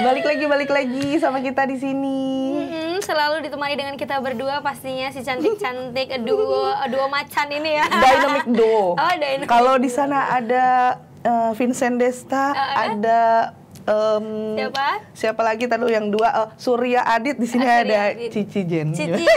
Balik lagi sama kita di sini. Selalu ditemani dengan kita berdua pastinya si cantik-cantik duo macan ini ya. Dynamic duo. Oh, dynamic. Kalau di sana ada Vincent Desta, ada siapa lagi tadi yang dua Surya Adit, di sini ada Adit. Cici Jen. Cici.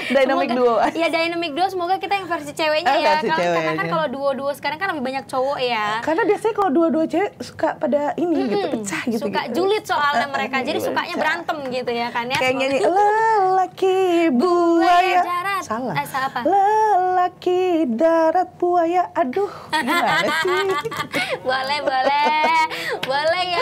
Dynamic duo. Iya, dynamic duo, semoga kita yang versi ceweknya ya. Versi Karena kan kalau duo-duo sekarang kan lebih banyak cowok ya. Karena biasanya kalau dua-dua cewek suka pada ini gitu, pecah gitu. Suka julid soalnya mereka. Jadi sukanya berantem gitu ya kan ya. Kayak nyanyi lelaki buaya. Salah. Salah apa? Lelaki darat buaya. Aduh, gimana sih? Boleh ya.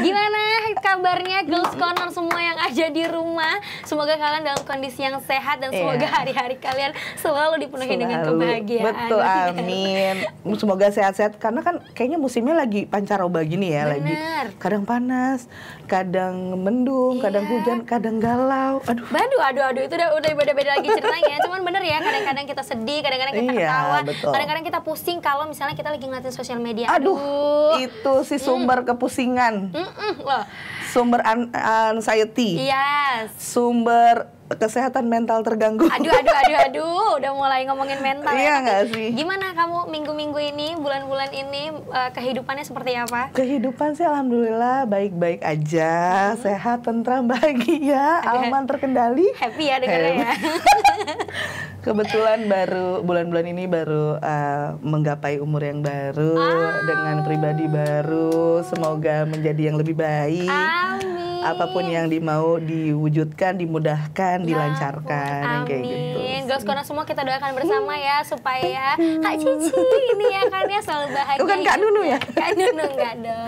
Gimana kabarnya Girls Corner semua yang ada di rumah? Semoga kalian dalam kondisi yang sehat dan semoga hari-hari kalian selalu dipenuhi dengan kebahagiaan. Betul, amin. Semoga sehat-sehat karena kan kayaknya musimnya lagi pancaroba gini ya. Bener. Lagi kadang panas, kadang mendung, kadang hujan, kadang galau. Aduh itu udah beda-beda lagi ceritanya. Cuman bener ya, kadang-kadang kita sedih, kadang-kadang kita ketawa, kadang-kadang kita pusing kalau misalnya kita lagi ngeliatin sosial media. Aduh. Itu sih sumber kepusingan. Sumber anxiety. Yes. Sumber kesehatan mental terganggu. Aduh, udah mulai ngomongin mental. Iya nggak sih? Gimana kamu minggu-minggu ini, bulan-bulan ini, kehidupannya seperti apa? Kehidupan sih alhamdulillah baik-baik aja, sehat, tentram, bahagia, aman, terkendali. Happy ya dengarnya ya. Kebetulan baru bulan-bulan ini baru menggapai umur yang baru dengan pribadi baru. Semoga menjadi yang lebih baik. Amin. Apapun yang dimau diwujudkan, dimudahkan, dilancarkan, kayak gitu. Girls Corner semua kita doakan bersama ya supaya Kak Cici ini ya kan ya selalu bahagia. Bukan Kak Nunu ya? Kak Nunu enggak dong.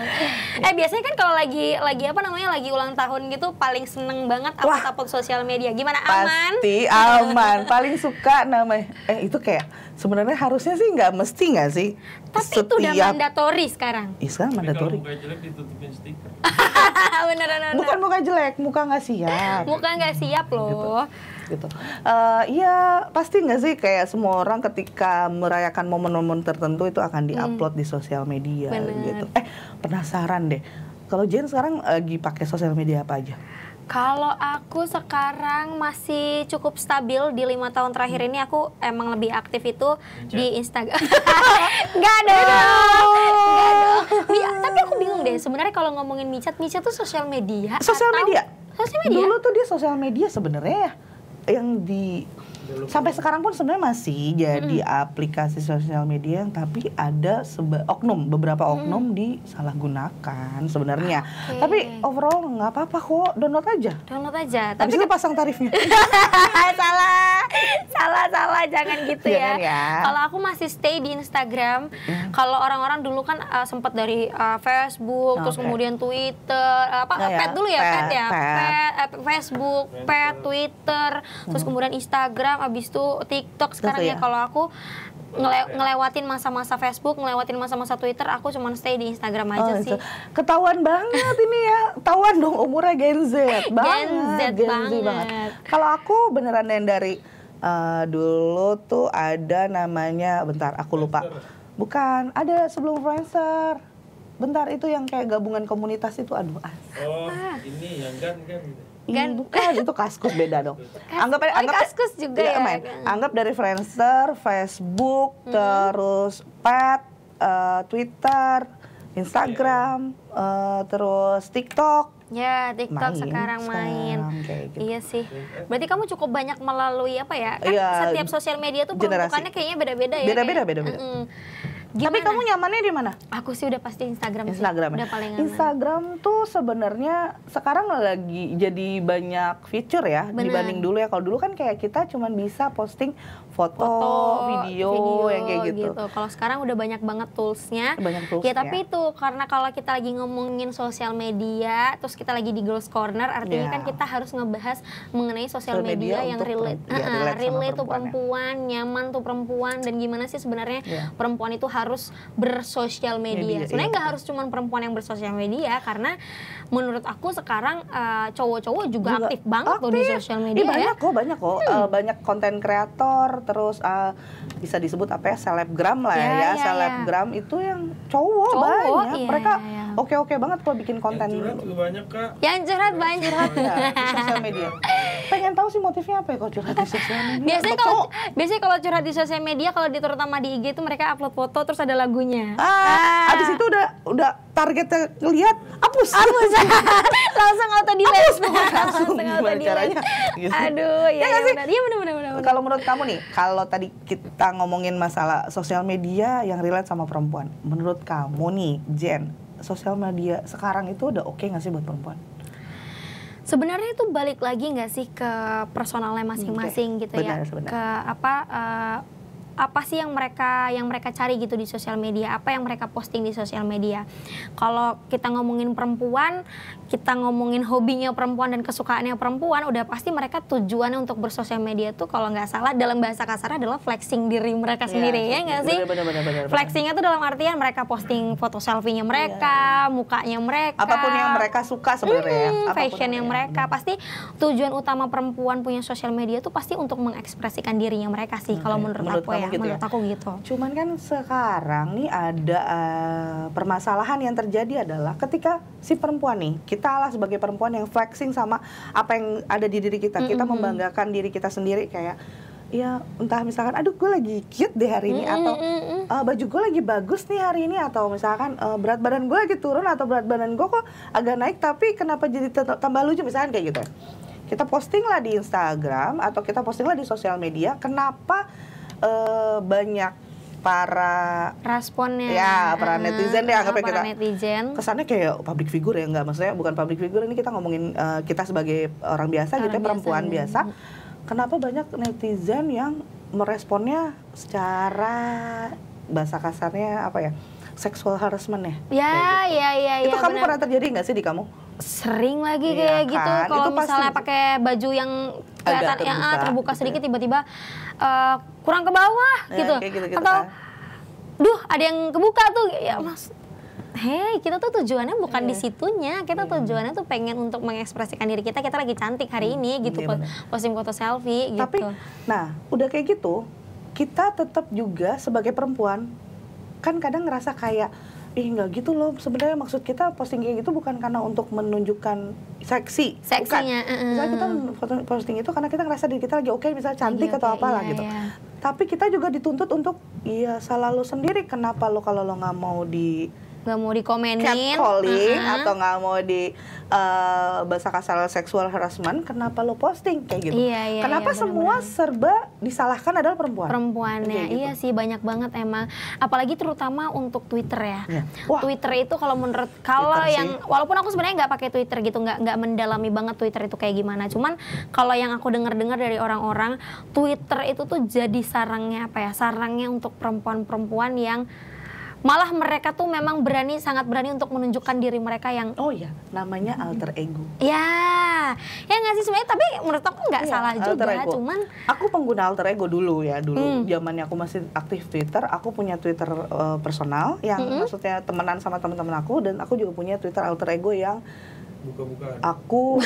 Biasanya kan kalau lagi lagi ulang tahun gitu paling seneng banget upload sosial media. Gimana, aman? Pasti aman. Paling suka namanya. Itu kayak sebenarnya harusnya sih mesti nggak sih? Tapi itu udah mandatori sekarang. Iya, sekarang mandatori. Kalau muka jelek ditutupin stiker. Beneran. Bukan muka jelek, muka nggak siap. Muka nggak siap loh. Gitu. Iya, pasti nggak sih kayak semua orang ketika merayakan momen-momen tertentu itu akan diupload di sosial media. Gitu. Penasaran deh. Kalau Jen sekarang lagi pakai sosial media apa aja? Kalau aku sekarang masih cukup stabil di 5 tahun terakhir ini, aku emang lebih aktif itu di Instagram. Enggak dong. Tapi aku bingung deh, sebenarnya kalau ngomongin micat tuh sosial media. Sosial media? Sosial media? Dulu tuh dia sosial media sebenarnya yang di sampai sekarang pun sebenarnya masih jadi aplikasi sosial media yang tapi ada beberapa oknum disalahgunakan sebenarnya. Tapi overall nggak apa-apa kok, download aja. Tapi itu pasang tarifnya. salah jangan gitu ya. Kalau aku masih stay di Instagram. Kalau orang-orang dulu kan sempat dari Facebook, terus kemudian Twitter, pet dulu ya, Facebook, Twitter, terus kemudian Instagram, abis itu TikTok sekarang ya. Kalau aku ngelewatin masa-masa Facebook, ngelewatin masa-masa Twitter, aku cuma stay di Instagram aja sih. Ketahuan banget ini ya, ketahuan dong umurnya Gen Z banget. Kalau aku beneran yang dari dulu tuh ada namanya, bentar aku lupa. Bukan, ada sebelum Friendster. Bentar, itu yang kayak gabungan komunitas itu, ini yang kan. Bukan, itu Kaskus, beda dong. Anggap Kaskus juga ya. Anggap dari Friendster, Facebook, terus Pet, Twitter, Instagram, terus TikTok. Ya, TikTok sekarang main. Gitu. Iya sih. Berarti kamu cukup banyak melalui apa ya? Kan setiap sosial media tuh peruntukannya kayaknya beda-beda ya. Beda-beda. Tapi kamu nyamannya di mana? Aku sih udah pasti Instagram sih. Udah paling aman. Instagram tuh sebenarnya sekarang lagi jadi banyak fitur ya dibanding dulu ya. Kalau dulu kan kayak kita cuma bisa posting foto, video yang kayak gitu. Kalau sekarang udah banyak banget toolsnya. Ya tapi itu karena kalau kita lagi ngomongin sosial media, terus kita lagi di Girls Corner, artinya kan kita harus ngebahas mengenai sosial media yang relate tuh perempuan, nyaman tuh perempuan, dan gimana sih sebenarnya perempuan itu harus bersosial media. Sebenarnya nggak harus cuma perempuan yang bersosial media, karena menurut aku sekarang cowok-cowok juga aktif banget loh di sosial media. Banyak kok. Banyak konten kreator, terus bisa disebut apa ya, selebgram lah ya. Selebgram itu yang cowok banyak. Mereka oke banget kalau bikin konten. Yang curhat juga banyak Kak. Yang curhat banyak. Ya, di sosial media. Pengen tahu sih motifnya apa ya kalau curhat di sosial media? Biasanya kalau curhat di sosial media, kalau terutama di IG itu mereka upload foto terus ada lagunya. Abis itu udah targetnya ngelihat, hapus. Langsung auto delete. Langsung gimana caranya? Gitu. Aduh, ya benar. Iya benar. Kalau menurut kamu nih, kalau tadi kita ngomongin masalah sosial media yang relate sama perempuan, menurut kamu nih, Jen, sosial media sekarang itu udah oke nggak sih buat perempuan? Sebenarnya itu balik lagi nggak sih ke personalnya masing-masing gitu ya, ke apa sih yang mereka cari gitu di sosial media, apa yang mereka posting di sosial media. Kalau kita ngomongin perempuan, kita ngomongin hobinya perempuan dan kesukaannya perempuan, udah pasti mereka tujuannya untuk bersosial media tuh kalau nggak salah dalam bahasa kasar adalah flexing diri mereka sendiri, ya nggak sih? Bener. Flexingnya tuh dalam artian mereka posting foto selfie-nya mereka, mukanya mereka, apapun yang mereka suka sebenarnya, fashion yang mereka. Pasti tujuan utama perempuan punya sosial media tuh pasti untuk mengekspresikan dirinya mereka sih, kalau menurut aku ya. Gitu menurut aku gitu. Cuman kan sekarang nih ada permasalahan yang terjadi adalah ketika si perempuan nih, kita lah sebagai perempuan yang flexing sama apa yang ada di diri kita, kita membanggakan diri kita sendiri kayak ya entah misalkan aduh gue lagi cute deh hari ini atau baju gue lagi bagus nih hari ini atau misalkan berat badan gue lagi turun atau berat badan gue kok agak naik tapi kenapa jadi tambah lucu misalkan kayak gitu. Kita posting lah di Instagram atau kita posting lah di sosial media, kenapa banyak para responnya para netizen deh anggapnya kita netizen. Kesannya kayak public figure ya, enggak, maksudnya bukan public figure, ini kita ngomongin kita sebagai orang biasa gitu ya, perempuan biasa. Kenapa banyak netizen yang meresponnya secara bahasa kasarnya apa ya, sexual harassment ya? Ya. Itu kamu pernah terjadi nggak sih di kamu? Sering lagi kayak gitu. Kalau misalnya pakai baju yang kelihatan terbuka sedikit, tiba-tiba kurang ke bawah gitu. Atau duh ada yang kebuka tuh ya mas. Hei, kita tuh tujuannya bukan di situnya. Kita tujuannya tuh pengen untuk mengekspresikan diri kita lagi cantik hari ini gitu, posting foto selfie gitu. Tapi nah, udah kayak gitu, kita tetap juga sebagai perempuan kan kadang ngerasa kayak nggak gitu loh, sebenarnya maksud kita posting kayak gitu bukan karena untuk menunjukkan seksinya. Misalnya kita posting itu karena kita ngerasa diri kita lagi oke, misalnya cantik atau apalah gitu. Tapi kita juga dituntut untuk salah lo sendiri, kenapa lo kalau lo nggak mau dikomenin, catcalling atau nggak mau di bahasa kasar seksual harassment, kenapa lo posting kayak gitu? Kenapa semua serba disalahkan adalah perempuannya? Iya sih, banyak banget emang. Apalagi terutama untuk Twitter ya. Twitter itu kalau menurut walaupun aku sebenarnya nggak pakai Twitter gitu, nggak mendalami banget Twitter itu kayak gimana. Cuman kalau yang aku dengar dari orang-orang, Twitter itu tuh jadi sarangnya untuk perempuan-perempuan yang malah mereka tuh memang sangat berani untuk menunjukkan diri mereka yang namanya alter ego. Ya nggak sih sebenarnya, tapi menurut aku nggak salah juga. Cuman aku pengguna alter ego dulu zamannya aku masih aktif Twitter, aku punya Twitter personal yang maksudnya temenan sama teman-teman aku, dan aku juga punya Twitter alter ego yang aku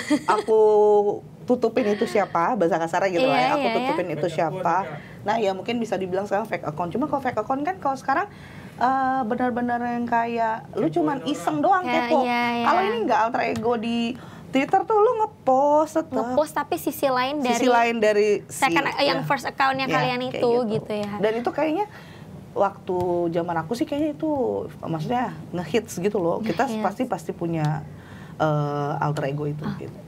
tutupin itu siapa, bahasa kasarnya gitu lah. Aku tutupin itu siapa. Nah ya mungkin bisa dibilang sekarang fake account. Cuma kalau fake account kan kalau sekarang benar-benar yang kayak lu cuman iseng doang kepo. Kalau ini nggak alter ego di Twitter tuh lu ngepost tapi sisi lain dari yang first accountnya kalian itu gitu ya. Dan itu kayaknya waktu zaman aku sih kayaknya itu maksudnya ngehits gitu loh. Kita pasti punya alter ego itu gitu.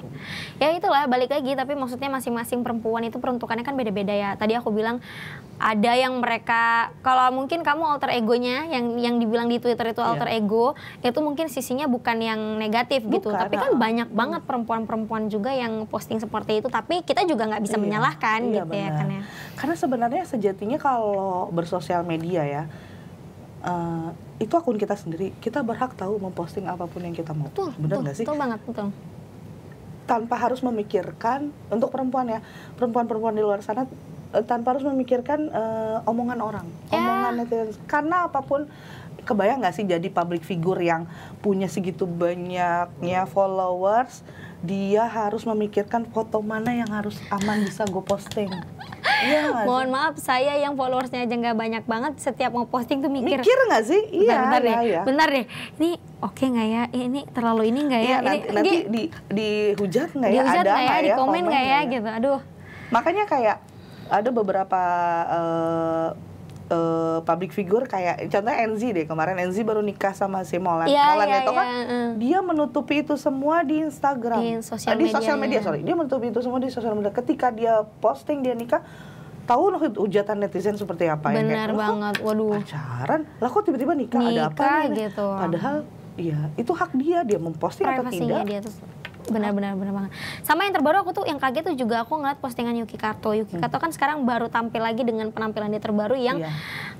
Ya itulah, balik lagi, tapi maksudnya masing-masing perempuan itu peruntukannya kan beda-beda ya. Tadi aku bilang ada yang mereka, kalau mungkin kamu alter egonya yang dibilang di Twitter itu alter ego, itu mungkin sisinya bukan yang negatif gitu. Tapi kan banyak banget perempuan-perempuan juga yang posting seperti itu, tapi kita juga nggak bisa menyalahkan gitu ya kan ya. Karena sebenarnya sejatinya kalau bersosial media ya, itu akun kita sendiri, kita berhak tahu memposting apapun yang kita mau. Benar nggak sih? Betul banget, betul. Tanpa harus memikirkan, untuk perempuan ya, perempuan-perempuan di luar sana, tanpa harus memikirkan omongan orang, omongan netizen. Karena apapun, kebayang nggak sih jadi public figure yang punya segitu banyaknya followers, dia harus memikirkan foto mana yang harus aman bisa gue posting. Mohon maaf, saya yang followersnya aja nggak banyak banget, setiap mau posting tuh mikir nggak sih? Bentar deh, ini oke nggak ya? Ini terlalu ini nggak ya? Nanti dihujat nggak ya? Dihujat nggak ya? Di komen nggak ya? Gitu. Aduh. Makanya kayak ada beberapa public figure kayak contohnya Enzi deh, kemarin Enzi baru nikah sama si Molan. Molan itu kan dia menutupi itu semua di Instagram, di sosial media, dia menutupi itu semua di sosial media. Ketika dia posting dia nikah, tahu hujatan netizen seperti apa ya? Benar banget, waduh. Pacaran, lah kok tiba-tiba nikah ada apa nih? Gitu. Padahal ya itu hak dia memposting atau tidak. Dia tuh benar banget. Sama yang terbaru aku tuh yang kaget tuh juga aku ngeliat postingan Yuki Kato. Yuki Kato kan sekarang baru tampil lagi dengan penampilan dia terbaru yang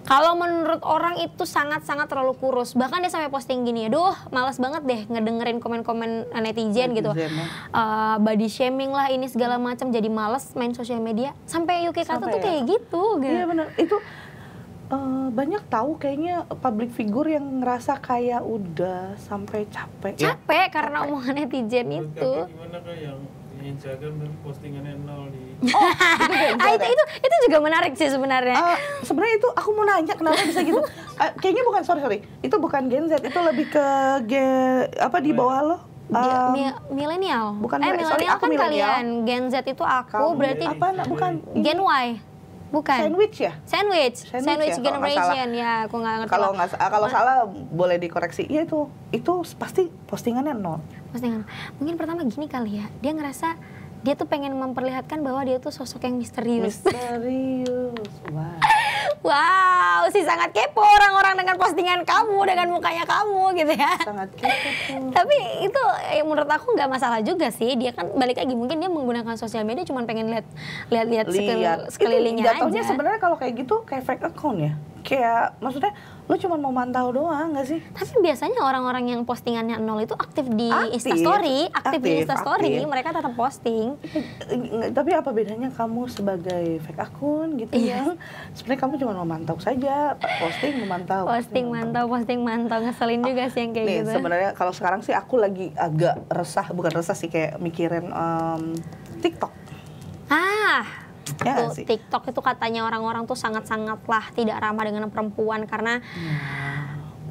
kalau menurut orang itu sangat-sangat terlalu kurus. Bahkan dia sampai posting gini, aduh malas banget deh ngedengerin komen-komen netizen gitu. Body shaming lah ini segala macam, jadi males main sosial media. Sampai Yuki Kato tuh kayak gitu. Iya benar. Itu banyak tahu kayaknya public figure yang ngerasa kayak udah sampai capek karena omongan netizen itu. Gimana Kak yang di Instagram tapi postingannya 0 di itu juga menarik sih sebenarnya. Sebenarnya itu aku mau nanya kenapa bisa gitu. Kayaknya bukan sorry itu bukan Gen Z, itu lebih ke di bawah lo. Milenial. Bukan milenial kan kalian. Gen Z itu aku berarti bukan Gen Y. Bukan. Sandwich generation ya, aku nggak ngerti. Kalau salah boleh dikoreksi. Iya itu pasti postingannya 0. Postingan. Mungkin pertama gini kali ya, dia ngerasa dia tuh pengen memperlihatkan bahwa dia tuh sosok yang misterius. Wow, sih sangat kepo orang-orang dengan postingan kamu, dengan mukanya kamu gitu ya. Sangat kepo. Tapi itu menurut aku nggak masalah juga sih. Dia kan balik lagi mungkin dia menggunakan sosial media cuma pengen lihat sekelilingnya aja. Jatuhnya sebenarnya kalau kayak gitu kayak fake account ya. Kayak maksudnya lu cuma mau mantau doang nggak sih? Tapi biasanya orang-orang yang postingannya 0 itu aktif di Instastory, mereka tetap posting. Tapi apa bedanya kamu sebagai fake akun gitu ya? Sebenarnya kamu cuma mau mantau saja, posting mantau, ngeselin juga sih yang kayak gitu. Sebenarnya kalau sekarang sih aku lagi agak bukan resah sih, kayak mikirin TikTok. Ya, TikTok itu katanya orang-orang tuh sangat-sangatlah tidak ramah dengan perempuan karena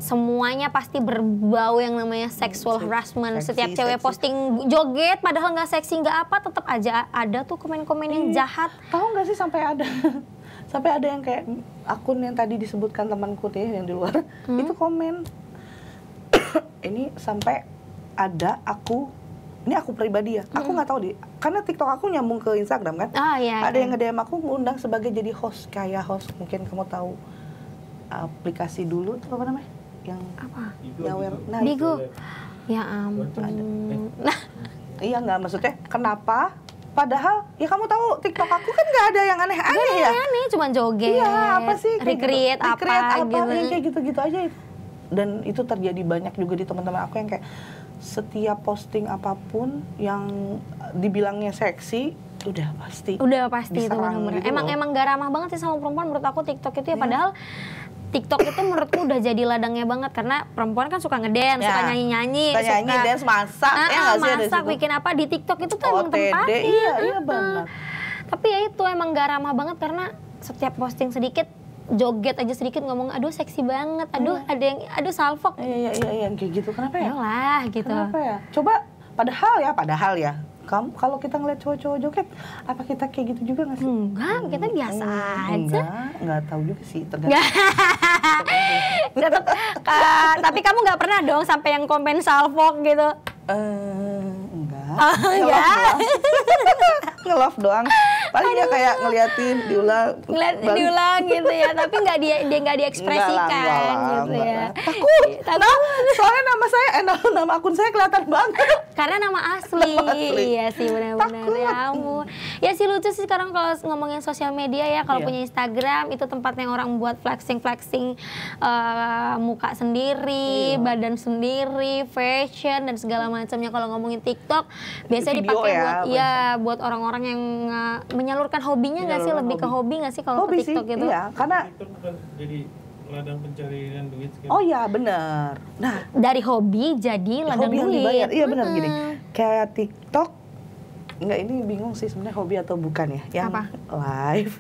semuanya pasti berbau yang namanya sexual harassment. Setiap cewek posting joget padahal nggak seksi nggak apa, tetap aja ada tuh komen-komen yang jahat. Tahu nggak sih sampai ada yang kayak akun yang tadi disebutkan temanku nih yang di luar itu komen ini sampai ada ini aku pribadi ya, aku nggak tahu karena TikTok aku nyambung ke Instagram kan. Ada yang nge-DM aku ngundang sebagai jadi host, kayak host, mungkin kamu tahu aplikasi dulu tuh apa namanya? Yang nyawer. Bigo. Ya ampun. Iya nggak, maksudnya kenapa? Padahal ya kamu tahu TikTok aku kan nggak ada yang aneh-aneh ya. Aneh, cuma joget. Iya, apa sih? Recreate apa gitu. Yang kayak gitu-gitu aja. Dan itu terjadi banyak juga di teman-teman aku yang kayak setiap posting apapun yang dibilangnya seksi udah pasti itu benar-benar. Emang gak ramah banget sih sama perempuan menurut aku TikTok itu ya. Padahal TikTok itu menurutku udah jadi ladangnya banget karena perempuan kan suka ngedance, suka nyanyi-nyanyi, suka dance, masak, masak, bikin apa di TikTok itu tuh emang tempatnya. Iya benar. Tapi ya itu emang gak ramah banget karena setiap posting sedikit, joget aja sedikit ngomong aduh seksi banget, aduh salfok. Iya kayak gitu. Kenapa ya? Yalah gitu. Kenapa ya? Coba padahal ya. Kamu kalau kita ngeliat cowok-cowok joget, apa kita kayak gitu juga nggak sih? Enggak, kita biasa aja. Enggak tahu juga sih, tergantung. Tapi kamu nggak pernah dong sampai yang komen salfok gitu? Enggak. Nge-love doang. Paling ya kayak ngeliatin diulang gitu ya, tapi dia nggak diekspresikan gitu ya. Takut. Soalnya nama akun saya kelihatan banget. Karena nama asli. Iya sih benar-benar. Ya ampun. Ya sih lucu sih sekarang kalau ngomongin sosial media ya, kalau punya Instagram itu tempatnya orang buat flexing muka sendiri, badan sendiri, fashion dan segala macamnya. Kalau ngomongin TikTok biasanya dipakai buat orang-orang yang menyalurkan hobinya nggak sih, lebih ke hobi nggak sih kalau ke TikTok gitu? Iya, karena TikTok bukan jadi ladang pencarian duit sekarang. Oh iya benar. Nah dari hobi jadi ladang duit. Dibayar. Iya benar gini. Kayak TikTok, nggak, ini bingung sih sebenarnya hobi atau bukan ya? Yang apa? Live.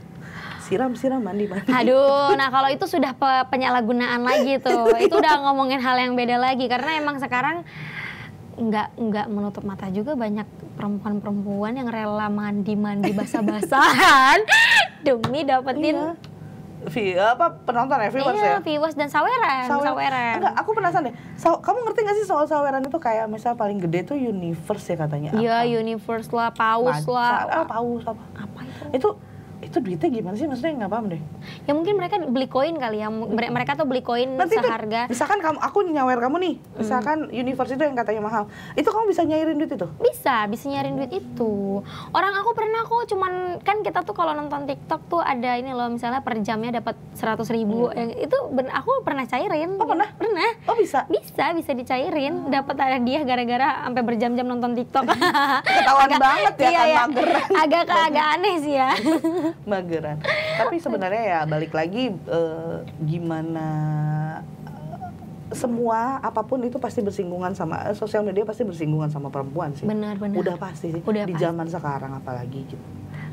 siram mandi. Aduh, nah kalau itu sudah penyalahgunaan lagi tuh. Itu udah ngomongin hal yang beda lagi karena emang sekarang nggak menutup mata juga banyak perempuan-perempuan yang rela mandi basah-basahan demi dapetin penonton ya, viewers ya? Viewers dan saweran. Enggak, aku penasaran deh. Kamu ngerti gak sih soal saweran itu kayak misal paling gede tuh universe ya katanya? Iya, universe lah, paus lah. Paus apa? Apa itu? Itu duitnya gimana sih? Maksudnya nggak paham deh. Ya mungkin mereka beli koin kali ya. Mereka tuh beli koin seharga. Misalkan aku nyawer kamu nih. Misalkan universe itu yang katanya mahal. Itu kamu bisa nyairin duit itu? Bisa nyairin duit itu. Orang aku pernah cuman kan kita tuh kalau nonton TikTok tuh ada ini loh misalnya per jamnya dapat 100.000. Itu aku pernah cairin. Oh pernah? Pernah. Oh bisa dicairin. Dapat hadiah gara-gara sampai berjam-jam nonton TikTok. Ketahuan banget ya kan mageran. Agak aneh sih ya. Mageran. Tapi sebenarnya ya balik lagi gimana semua apapun itu pasti bersinggungan sama sosial media, pasti bersinggungan sama perempuan sih. Benar. Udah pasti sih. Di zaman sekarang apalagi gitu.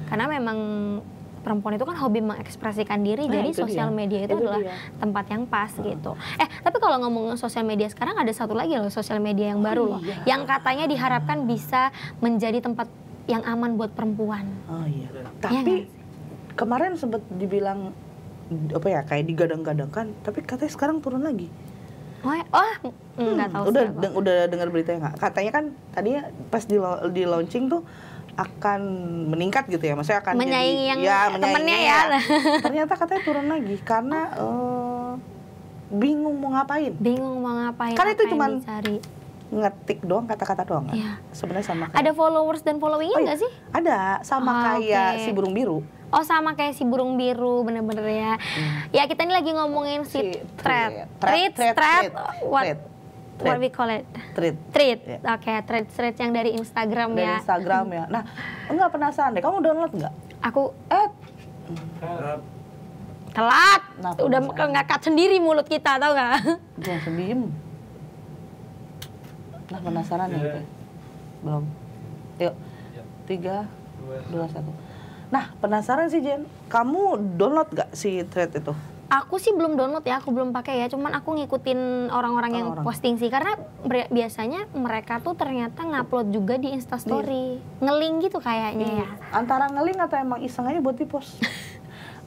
Karena memang perempuan itu kan hobi mengekspresikan diri, jadi sosial media itu adalah tempat yang pas gitu. Tapi kalau ngomong sosial media sekarang ada satu lagi loh sosial media yang baru loh, yang katanya diharapkan bisa menjadi tempat yang aman buat perempuan. Oh iya. Tapi kemarin sempat dibilang kayak digadang-gadangkan, tapi katanya sekarang turun lagi. Nggak tahu. Udah dengar beritanya nggak? Katanya kan tadinya pas di launching tuh akan meningkat gitu ya, maksudnya akan menyaingi jadi, yang temennya ya. Ternyata katanya turun lagi karena bingung mau ngapain. Karena itu cuma ngetik doang, kata-kata doang kan? Iya. Sebenarnya sama kayak. Ada followers dan followingnya nggak sih? Ada, sama kayak si burung biru. Sama kayak si burung biru, bener-bener ya. Ya kita ini lagi ngomongin si thread. What we call it? Thread. Yeah. Oke, thread yang dari Instagram ya. Dari Instagram ya. Nah, enggak penasaran deh, kamu download nggak? Aku telat. Nah, udah ngangkat sendiri mulut kita, tau nggak? Jangan diem. Nah, penasaran ya gitu. Belum. Yuk. 3, 2, 1. Nah, penasaran sih Jen. Kamu download gak si thread itu? Aku sih belum download ya, aku belum pakai ya. Cuman aku ngikutin orang-orang yang posting sih. Karena biasanya mereka tuh ternyata ngupload juga di Instastory. Nge-link gitu kayaknya ya. Antara nge-link atau emang iseng aja buat di-post.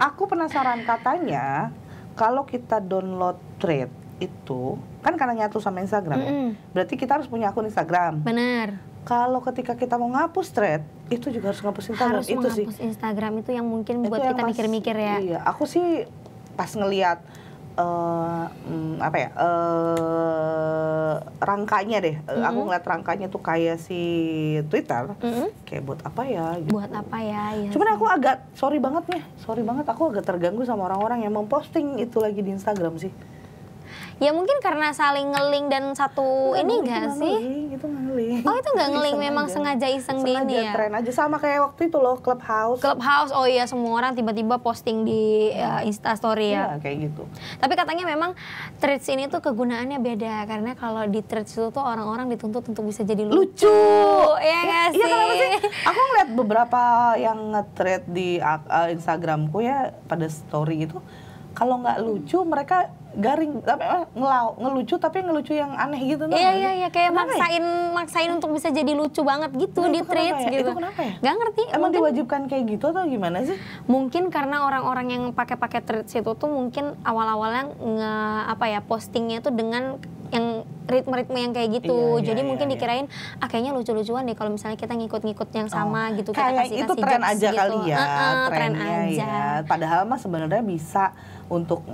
Aku penasaran, katanya kalau kita download thread itu kan karena nyatu sama Instagram ya. Berarti kita harus punya akun Instagram. Bener. Kalau ketika kita mau ngapus thread, itu juga harus ngapus Instagram. Harus menghapus Instagram itu yang mungkin buat kita mikir-mikir ya. Iya, aku sih pas ngelihat rangkanya deh. Aku ngeliat rangkanya tuh kayak si Twitter. Kayak buat apa ya? Gitu. Buat apa ya? Ya cuman aku agak sorry banget, aku agak terganggu sama orang-orang yang memposting itu lagi di Instagram sih. Ya mungkin karena saling nge-link dan satu ini enggak sih? Itu nge-link. Oh itu nggak nge-link, memang sengaja iseng di ini ya? Sengaja tren aja, sama kayak waktu itu loh, Clubhouse. Oh iya, semua orang tiba-tiba posting di Instastory ya? Iya, kayak gitu. Tapi katanya memang threads ini tuh kegunaannya beda. Karena kalau di threads itu tuh orang-orang dituntut untuk bisa jadi lucu. Iya nggak sih? Iya, kenapa sih? Aku ngeliat beberapa yang nge-thread di Instagramku ya, pada story gitu. Kalau nggak lucu, mereka garing, tapi ngelucu tapi ngelucu yang aneh gitu. Iya, kayak maksain untuk bisa jadi lucu banget gitu di threads gitu. Itu kenapa ya? Gak ngerti. Emang diwajibkan kayak gitu atau gimana sih? Mungkin karena orang-orang yang pakai threads itu tuh mungkin awal-awalnya postingnya tuh dengan yang ritme-ritme yang kayak gitu. Jadi mungkin dikirain kayaknya lucu-lucuan deh kalau misalnya kita ngikut-ngikut yang sama gitu. Kayak kita itu tren aja gitu. kali ya, tren aja. Ya. Padahal mah sebenarnya bisa untuk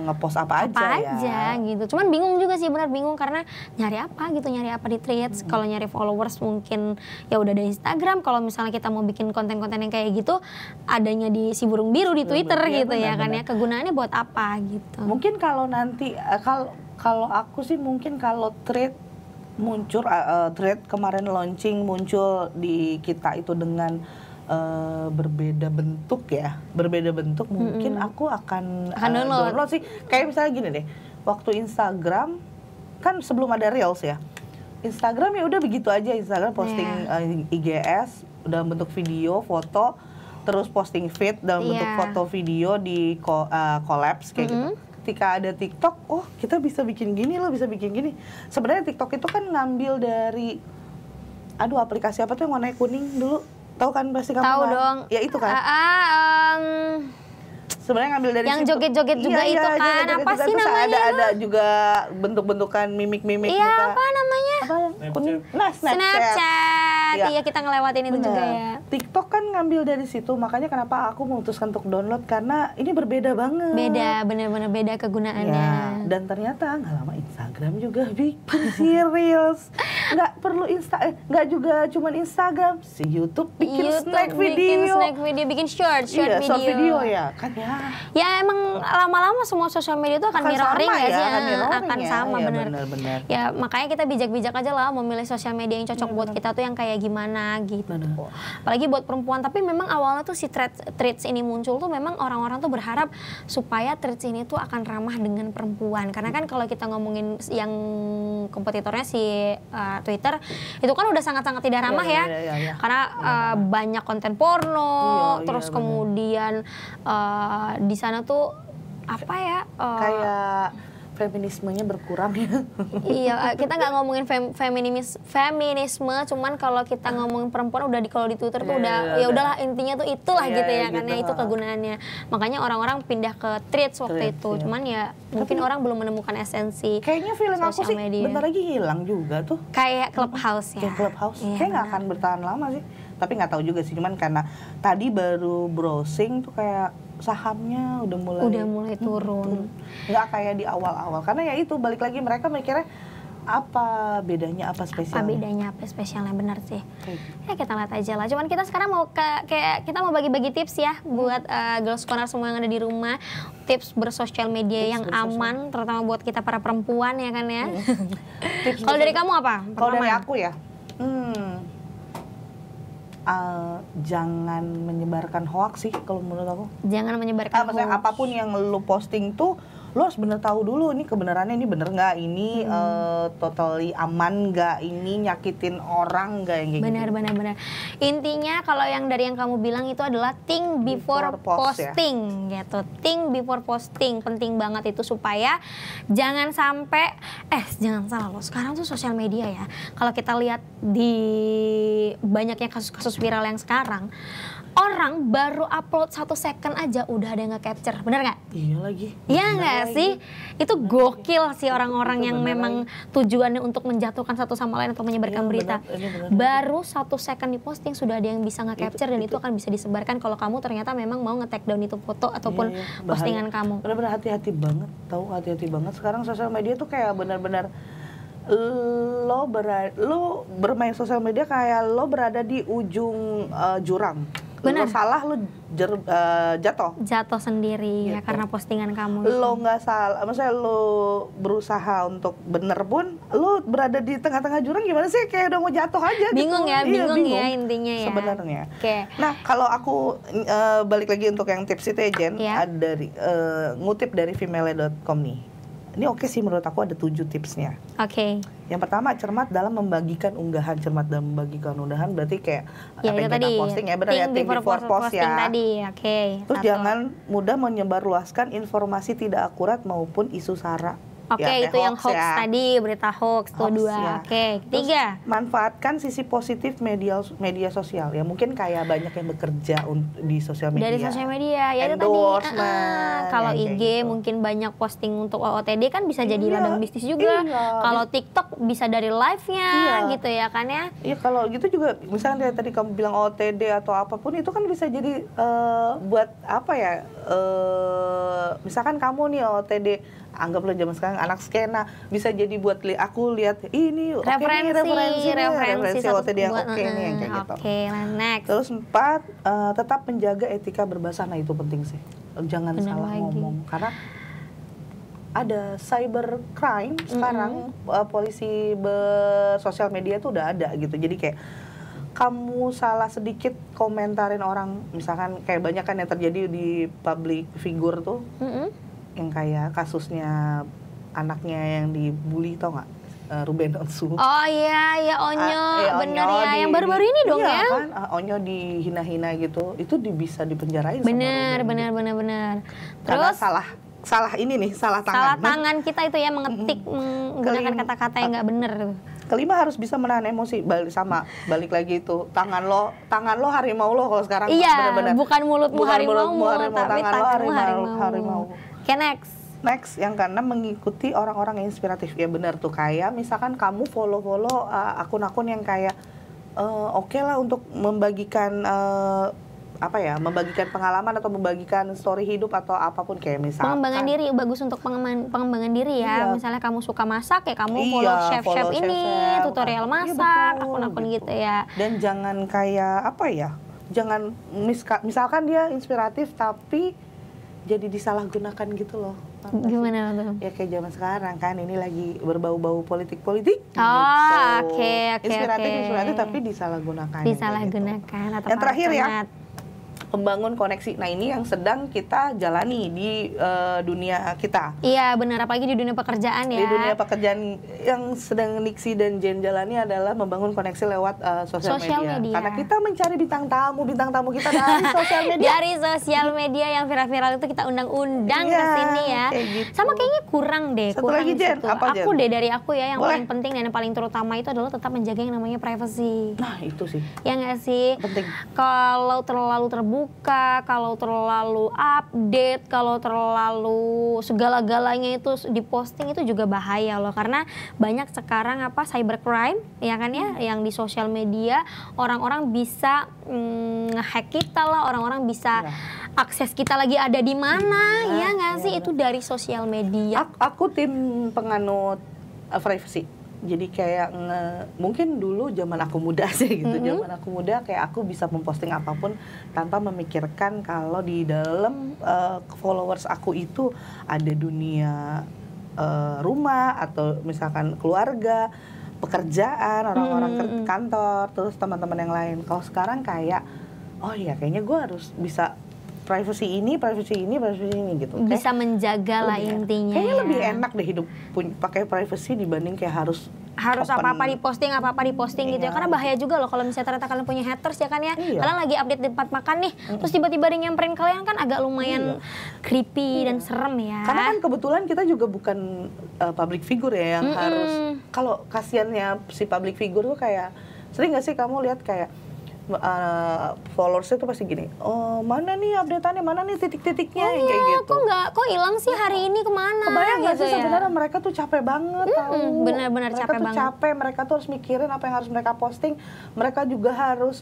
ngepost apa aja gitu. Cuman bingung juga sih, benar bingung karena nyari apa di threads. Kalau nyari followers mungkin ya udah ada Instagram. Kalau misalnya kita mau bikin konten-konten yang kayak gitu, adanya di si burung biru di Twitter gitu ya kan ya. Kegunaannya buat apa gitu. Mungkin kalau nanti kalau aku sih mungkin kalau thread muncul thread kemarin launching muncul di kita itu dengan berbeda bentuk, mungkin aku akan download sih. Kayak misalnya gini deh, waktu Instagram kan sebelum ada Reels ya, Instagram ya udah begitu aja, Instagram posting IGS udah bentuk video, foto, terus posting feed dalam bentuk foto video di collapse kayak gitu. Ketika ada TikTok, oh kita bisa bikin gini loh, bisa bikin gini. Sebenarnya TikTok itu kan ngambil dari, aplikasi apa tuh yang warnanya kuning dulu? Tahu kan pasti kamu? Tahu kan? dong. Ya itu kan. Sebenarnya ngambil dari yang situ. Joget-joget juga itu kan, joget-joget apa sih namanya? Ada juga bentuk-bentukan mimik-mimik. Iya, apa namanya? Apa yang kuning? Nah, Snapchat. Iya, kita ngelewatin itu juga ya. TikTok kan ngambil dari situ, makanya kenapa aku memutuskan untuk download, karena ini berbeda banget. Beda, bener-bener beda kegunaannya. Ya, dan ternyata nggak lama Instagram juga bikin si Reels. Nggak perlu nggak juga cuman Instagram, si YouTube bikin snack video, bikin short video ya, kan ya. Ya emang lama-lama semua sosial media itu akan mirroring ya sih, akan sama ya, bener. Ya makanya kita bijak-bijak aja lah memilih sosial media yang cocok buat kita tuh yang kayak gimana gitu. Apalagi buat perempuan. Tapi memang awalnya tuh si threads ini muncul tuh memang orang-orang tuh berharap supaya threads ini tuh akan ramah dengan perempuan. Karena kan kalau kita ngomongin yang kompetitornya si Twitter itu kan udah sangat-sangat tidak ramah ya. Karena banyak konten porno, terus kemudian di sana tuh apa ya? Kayak feminismenya berkurang ya. Iya, kita nggak ngomongin feminisme, cuman kalau kita ngomongin perempuan udah kalau di Twitter tuh udah ya udahlah intinya tuh itulah gitu ya, karena itu kegunaannya. Makanya orang-orang pindah ke threads waktu itu. Cuman ya mungkin orang belum menemukan esensi. Kayaknya feeling aku sih bentar lagi hilang juga tuh. Kayak Clubhouse ya. Kayak Clubhouse. Kayak nggak akan bertahan lama sih. Tapi nggak tahu juga sih, cuman karena tadi baru browsing tuh kayak sahamnya udah mulai turun. Nggak kayak di awal-awal, karena ya itu balik lagi mereka mikirnya apa bedanya, apa spesialnya, benar sih. Ya kita lihat aja lah. Cuman kita sekarang mau kita mau bagi-bagi tips ya buat Girls Corner semua yang ada di rumah, tips bersosial media yang aman, terutama buat kita para perempuan ya kan ya. Kalau dari kamu apa? Kalau dari aku ya, jangan menyebarkan hoax sih kalau menurut aku. Jangan menyebarkan maksudnya hoax. Apapun yang lu posting tuh lu harus bener tahu dulu ini kebenarannya, ini bener nggak, ini totally aman nggak, ini nyakitin orang nggak, yang kayak benar. Intinya kalau yang dari yang kamu bilang itu adalah think before posting gitu. Think before posting penting banget itu supaya jangan sampai jangan salah loh. Sekarang tuh sosial media ya. Kalau kita lihat di banyaknya kasus-kasus viral yang sekarang, orang baru upload 1 second aja udah ada yang nge-capture, bener nggak? Iya lagi. Iya nggak sih? Itu gokil sih orang-orang yang memang tujuannya untuk menjatuhkan satu sama lain atau menyebarkan berita. Baru 1 second diposting sudah ada yang bisa nge-capture dan itu akan bisa disebarkan kalau kamu ternyata memang mau nge-take down itu foto ataupun postingan kamu. Bener-bener hati-hati banget, hati-hati banget. Sekarang sosial media tuh kayak benar-benar lo bermain sosial media kayak lo berada di ujung jurang. Bener. Lo salah lo jatuh sendiri gitu. Ya karena postingan kamu. Lo nggak salah, maksudnya lo berusaha untuk bener pun lo berada di tengah-tengah jurang, gimana sih, kayak udah mau jatuh aja. Bingung gitu. Ya, bingung ya intinya ya. Sebenarnya. Okay. Nah kalau aku balik lagi untuk yang tips itu ya Jen, ada dari ngutip dari female.com nih. Ini oke sih menurut aku, ada 7 tipsnya. Oke. Yang pertama, cermat dalam membagikan unggahan. Cermat dalam membagikan unggahan berarti kayak apa yang kita posting ya, benar ya, think before post ya. Tadi, oke. Terus jangan mudah menyebarluaskan informasi tidak akurat maupun isu sara. Oke, itu yang hoax tadi, berita hoax tuh 2. Oke, 3. Manfaatkan sisi positif media sosial. Ya mungkin kayak banyak yang bekerja di sosial media. Dari sosial media, ya itu tadi. Kalau IG gitu. Mungkin banyak posting untuk OOTD kan bisa jadi ladang bisnis juga. Kalau TikTok bisa dari live-nya gitu ya kan ya. Iya, kalau gitu juga misalnya tadi kamu bilang OOTD atau apapun itu kan bisa jadi buat apa ya? Misalkan kamu nih OOTD, anggaplah zaman sekarang anak skena, bisa jadi buat aku lihat ini referensi OOTD yang oke nih, yang kayak gitu. Oke, next. Terus 4, tetap menjaga etika berbahasa. Nah itu penting sih, jangan salah ngomong, karena ada cybercrime sekarang. Polisi sosial media tuh udah ada gitu, jadi kayak kamu salah sedikit komentarin orang, misalkan kayak banyak kan yang terjadi di public figure tuh, yang kayak kasusnya anaknya yang dibully, tau nggak? Ruben Onsu. Oh iya, ya Onyo, bener ya. Yang baru-baru ini dong iya, ya. Kan, Onyo dihina-hina gitu, itu bisa dipenjarain bener, sama Ruben. Bener. Terus salah ini nih, salah tangan. Salah tangan kita itu ya, mengetik, menggunakan kata-kata yang nggak bener. Kelima, harus bisa menahan emosi. Balik lagi itu, tangan lo harimau lo kalau sekarang. Iya, bener-bener. Bukan mulutmu harimau, tapi tanganmu harimau. Oke, Next, yang keenam, mengikuti orang-orang yang inspiratif. Ya benar tuh, kayak misalkan kamu follow akun-akun yang kayak oke lah untuk membagikan membagikan pengalaman atau membagikan story hidup atau apapun, kayak misalkan pengembangan diri, bagus untuk pengembangan diri ya. Iya. Misalnya kamu suka masak ya kamu follow chef ini, tutorial masak, akun-akun gitu ya. Dan jangan kayak jangan misalkan dia inspiratif tapi jadi disalahgunakan gitu loh. Gimana tuh? Ya kayak zaman sekarang kan, ini lagi berbau-bau politik gitu. Oke. Inspiratif tapi disalahgunakan. Gitu. Atau yang terakhir ya, membangun koneksi. Nah, ini yang sedang kita jalani di dunia kita. Iya benar, apalagi di dunia pekerjaan ya. Di dunia pekerjaan yang sedang Nixie dan Jen jalani adalah membangun koneksi lewat sosial media. Karena kita mencari bintang tamu kita dari sosial media. Dari sosial media yang viral-viral itu kita undang-undang ke sini ya. Gitu. Sama kayaknya kurang deh. Satu lagi Jen, apa Jen? Dari aku ya, yang paling penting dan yang paling terutama itu adalah tetap menjaga yang namanya privacy. Nah, itu sih. Ya nggak sih? Penting. Kalau terlalu terbuka, kalau terlalu update, kalau terlalu segala-galanya itu diposting, itu juga bahaya loh. Karena banyak sekarang cybercrime ya kan ya, yang di sosial media orang-orang bisa nge-hack kita lah, orang-orang bisa akses kita lagi ada di mana, ya nggak sih? Itu dari sosial media. Aku tim penganut privacy. Jadi kayak mungkin dulu zaman aku muda sih gitu, zaman aku muda kayak aku bisa memposting apapun tanpa memikirkan kalau di dalam followers aku itu ada dunia rumah atau misalkan keluarga, pekerjaan, orang-orang kantor, terus teman-teman yang lain. Kalau sekarang kayak kayaknya gue harus bisa privacy ini gitu. Bisa menjaga lah intinya. Kayaknya lebih enak deh hidup pakai privacy dibanding kayak harus apa-apa diposting gitu ya. Karena bahaya juga loh kalau misalnya ternyata kalian punya haters ya kan ya. Kalian lagi update di tempat makan nih, terus tiba-tiba ada yang nyamperin kalian, kan agak lumayan creepy dan serem ya. Karena kan kebetulan kita juga bukan public figure ya yang harus, kalau kasiannya si public figure tuh kayak, sering gak sih kamu lihat kayak followersnya tuh pasti gini, mana nih update-annya, mana nih titik-titiknya, kayak gitu. Kok hilang sih hari ini, kemana? Kebayang gitu gak sih sebenarnya mereka tuh capek banget tahu. Benar-benar capek banget. Mereka tuh harus mikirin apa yang harus mereka posting. Mereka juga harus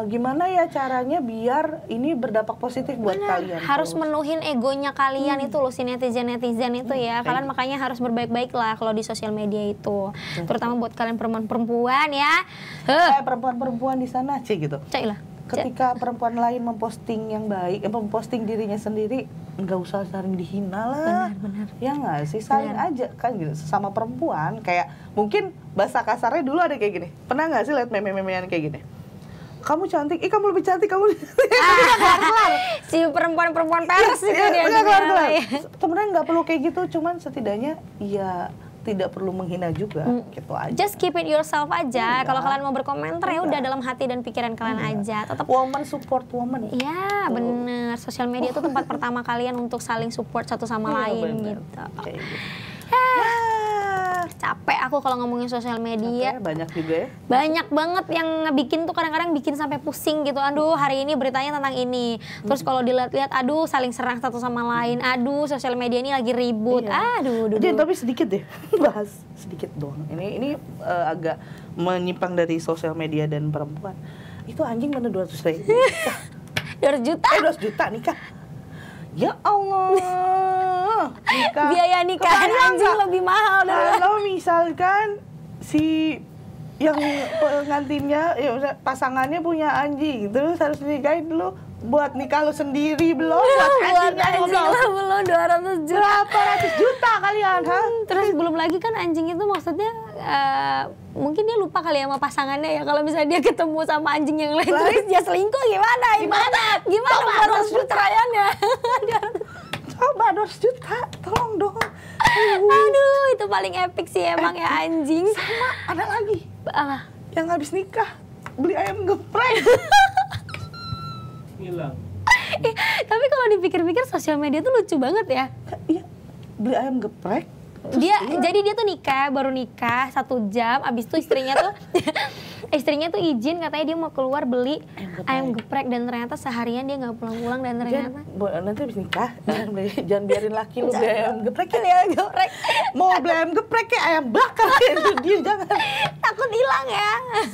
gimana ya caranya biar ini berdampak positif buat kalian. Harus menuhin egonya kalian itu loh, si netizen itu ya. Kalian makanya harus berbaik-baik lah kalau di sosial media itu. Terutama buat kalian perempuan-perempuan ya. Perempuan di sana gitu. Ketika perempuan lain memposting yang baik, memposting dirinya sendiri, nggak usah saling dihina lah. Benar. Ya nggak sih, saling aja kan gitu, sesama perempuan. Kayak mungkin bahasa kasarnya dulu ada kayak gini. Pernah nggak sih lihat meme-memean kayak gini? Kamu cantik, kamu lebih cantik, kamu si perempuan-perempuan peres itu dia. Sebenarnya nggak perlu kayak gitu, cuman setidaknya ya tidak perlu menghina juga, gitu aja. Just keep it yourself aja. Kalau kalian mau berkomentar ya udah dalam hati dan pikiran kalian aja. Tetap woman support woman. Iya, bener. Sosial media itu tempat pertama kalian untuk saling support satu sama lain gitu. Capek aku kalau ngomongin sosial media. Banyak juga ya. Banyak banget yang bikin tuh kadang-kadang bikin sampai pusing gitu. Aduh, hari ini beritanya tentang ini. Terus kalau dilihat-lihat, aduh saling serang satu sama lain. Aduh, sosial media ini lagi ribut. Aduh. Tapi sedikit deh, bahas sedikit doang. Ini agak menyimpang dari sosial media dan perempuan. Itu anjing mana 200.000? 200 juta? 200 juta nikah. Ya Allah. Biaya nikahan anjing lebih mahal dari kalau misalkan si yang pengantinnya, ya pasangannya punya anjing, terus harus dinikahin dulu buat nikah lo sendiri belum? Buat anjing lo belum 200 juta. Berapa ratus juta kalian? Terus belum lagi kan anjing itu maksudnya mungkin dia lupa kali sama pasangannya ya. Kalau misalnya dia ketemu sama anjing yang lain terus dia selingkuh gimana proses perceraiannya? Coba 200 juta, tolong dong. Aduh, itu paling epic sih emang ya anjing. Sama, ada lagi. Apa? Yang habis nikah, beli ayam geprek. Hilang. Tapi kalau dipikir-pikir sosial media tuh lucu banget ya. Iya, beli ayam geprek. Jadi dia tuh baru nikah 1 jam, abis itu istrinya tuh izin, katanya dia mau keluar beli ayam geprek dan ternyata seharian dia nggak pulang-pulang dan ternyata nanti habis nikah jangan biarin laki lu beli ayam geprekin ya geprek. Mau beli ayam geprek kayak ayam bakar itu dia jangan. Takut hilang ya.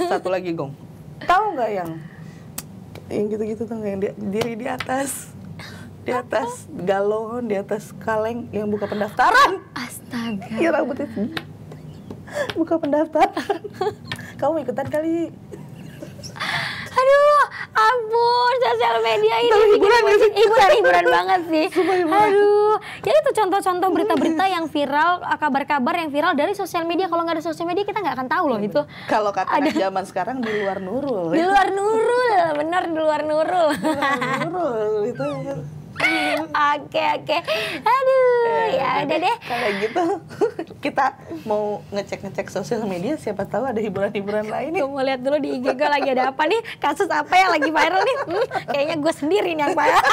Satu lagi Gong, tahu nggak yang gitu-gitu tuh yang diri di atas galon, di atas kaleng yang buka pendaftaran. Astaga. Iya rambutnya buka pendaftaran. Kamu ikutan kali. Aduh, ampun, sosial media ini hiburan banget sih. Aduh, jadi itu contoh-contoh berita-berita yang viral, kabar-kabar yang viral dari sosial media. Kalau nggak ada sosial media kita nggak akan tahu loh itu. Kalau kata zaman sekarang di luar nurul. Di luar nurul, bener di luar nurul. Nurul itu. Oke. Aduh, ya udah deh. Kalau gitu kita mau ngecek sosial media, siapa tahu ada hiburan-hiburan lain. Gue mau lihat dulu di IG gue lagi ada apa nih, kasus apa yang lagi viral nih. Kayaknya gue sendiri nih yang viral.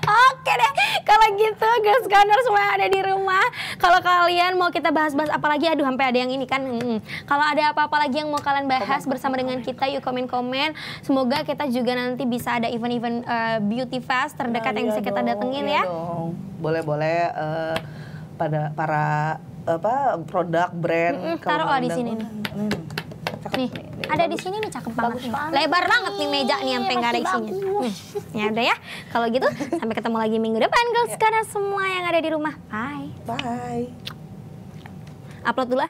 Oke deh, kalau gitu Girls Corner semua yang ada di rumah, kalau kalian mau kita bahas-bahas apa lagi, aduh sampai ada yang ini kan, kalau ada apa-apa lagi yang mau kalian bahas bersama dengan kita, yuk komen-komen. Semoga kita juga nanti bisa ada event-event beauty fest terdekat yang bisa kita datengin ya. Boleh-boleh pada para produk brand. Taruh di sini nih. Nih, ada di sini nih, cakep banget nih. Lebar banget nih meja nih sampai nggak ada isinya. Ya udah ya. Kalau gitu sampai ketemu lagi minggu depan Girls Corner semua yang ada di rumah. Bye. Bye. Upload dulu.